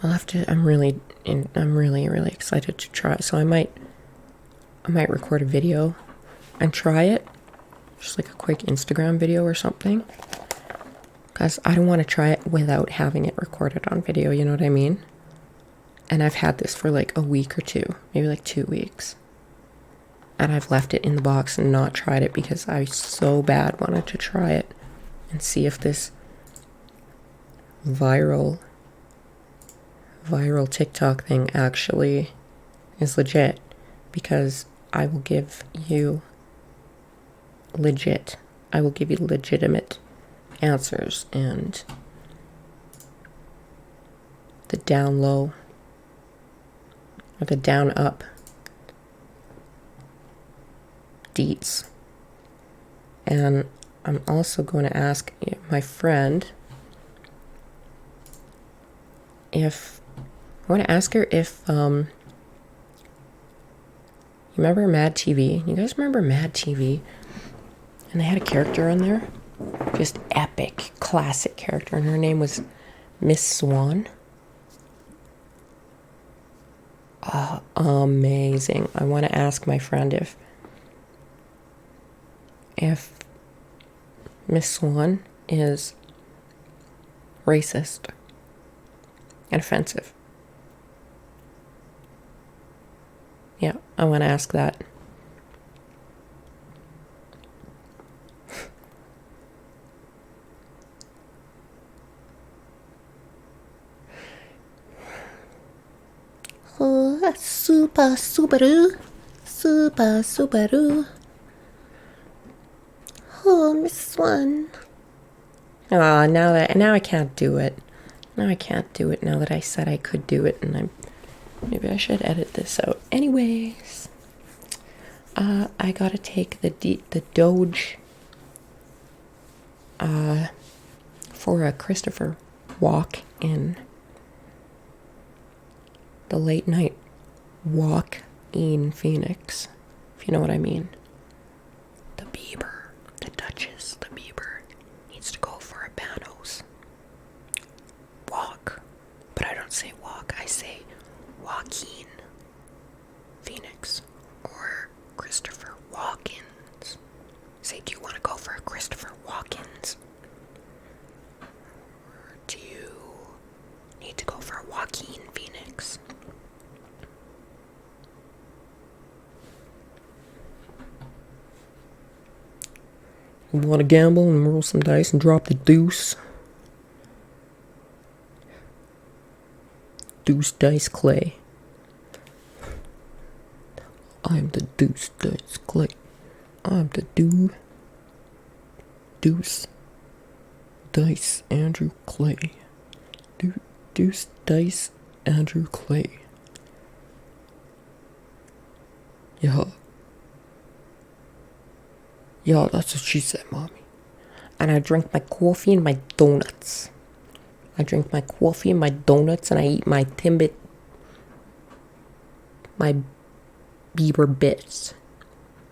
S1: I'll have to. I'm really excited to try it. So I might record a video and try it, just like a quick Instagram video or something. Because I don't want to try it without having it recorded on video. You know what I mean? And I've had this for like a week or two, maybe like 2 weeks. And I've left it in the box and not tried it because I so bad wanted to try it and see if this viral TikTok thing actually is legit. Because I will give you legitimate answers, and the down low or the down up deets. And I'm also going to ask my friend if you remember Mad TV? You guys remember Mad TV? And they had a character on there, just epic, classic character, and her name was Miss Swan. Amazing. I want to ask my friend if Miss Swan is racist and offensive. Yeah, I want to ask that.
S4: Oh, super Subaru. Oh, Miss Swan.
S1: Oh, now I can't do it. Now I can't do it now that I said I could do it, and maybe I should edit this out. Anyways, I gotta take the Doge for a Christopher walk in the late night walk in Phoenix, if you know what I mean. The Bieber, the Duchess, the Bieber needs to go for a Panos walk. But I don't say walk, I say Joaquin Phoenix or Christopher Walkins. Say, do you want to go for a Christopher Walkins? Or do you need to go for a Joaquin Phoenix? You want to gamble and roll some dice and drop the deuce? Deuce dice clay. I'm the deuce dice clay. I'm the deuce dice Andrew Clay. Deuce dice Andrew Clay. Yeah. Yeah, that's what she said, Mommy. And I drink my coffee and my donuts. I drink my coffee and my donuts, and I eat my Timbit, my Bieber bits,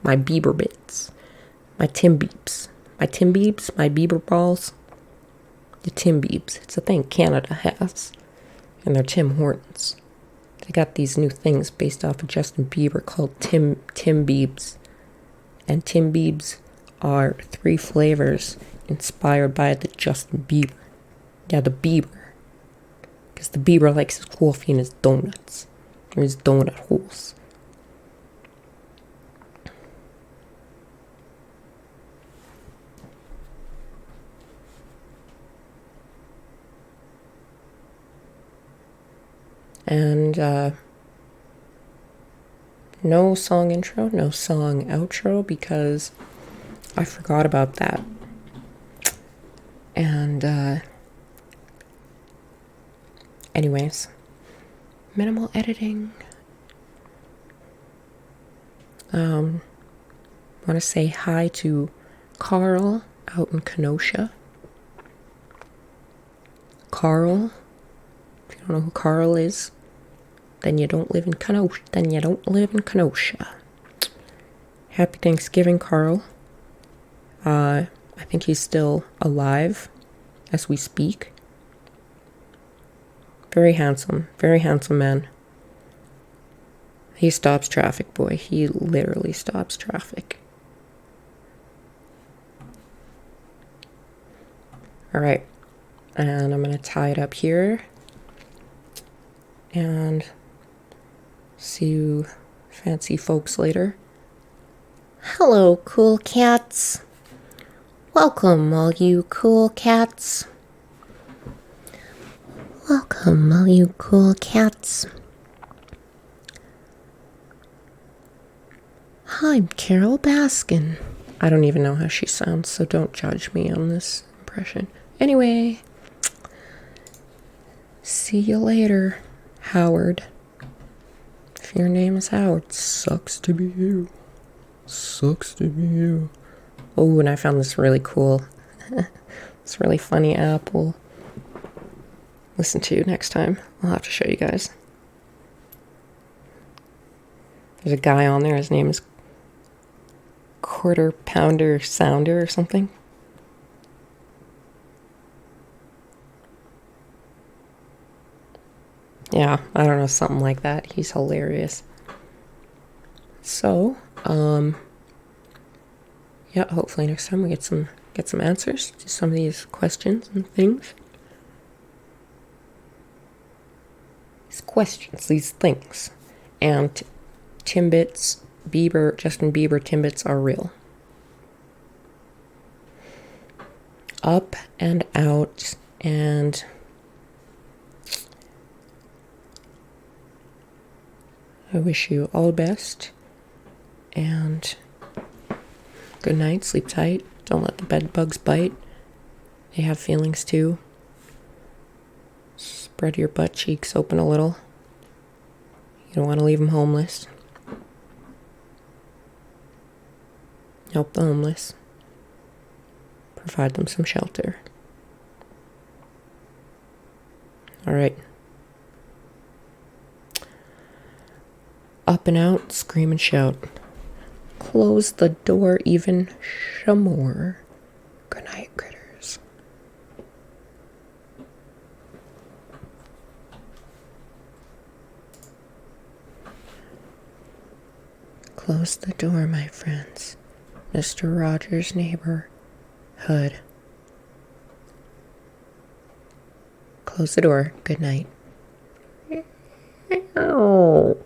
S1: my Bieber bits, my Timbeebs, my Timbeebs, my Bieber balls, the Timbeebs. It's a thing Canada has, and they're Tim Hortons. They got these new things based off of Justin Bieber called Timbeebs, and Timbeebs are 3 flavors inspired by the Justin Bieber. Yeah, the Bieber. Because the Bieber likes his coffee and his donuts. Or his donut holes. And, no song intro, no song outro, because I forgot about that. And, anyways, minimal editing. Want to say hi to Carl out in Kenosha. Carl, if you don't know who Carl is, then you don't live in Kenosha. Happy Thanksgiving, Carl. I think he's still alive as we speak. Very handsome man. He stops traffic, boy. He literally stops traffic. All right. And I'm going to tie it up here. And see you fancy folks later.
S4: Hello, cool cats. Welcome, all you cool cats. Welcome, all you cool cats. I'm Carol Baskin.
S1: I don't even know how she sounds, so don't judge me on this impression. Anyway, see you later, Howard. If your name is Howard, sucks to be you. Sucks to be you. Oh, and I found this really cool, this really funny apple. Listen to next time. I'll have to show you guys. There's a guy on there. His name is Quarter Pounder Sounder or something. Yeah, I don't know, something like that. He's hilarious. So, yeah, hopefully next time we get some answers to some of these questions and things. These questions, these things. And Timbits, Justin Bieber Timbits are real. Up and out, and I wish you all the best, and good night, sleep tight, don't let the bed bugs bite, they have feelings too. Spread your butt cheeks open a little, you don't want to leave them homeless. Help the homeless. provide them some shelter. All right. Up and out, scream and shout. Close the door even more. Good night, critters. Close the door, my friends. Mr. Rogers' neighborhood. Close the door. Good night. Ow.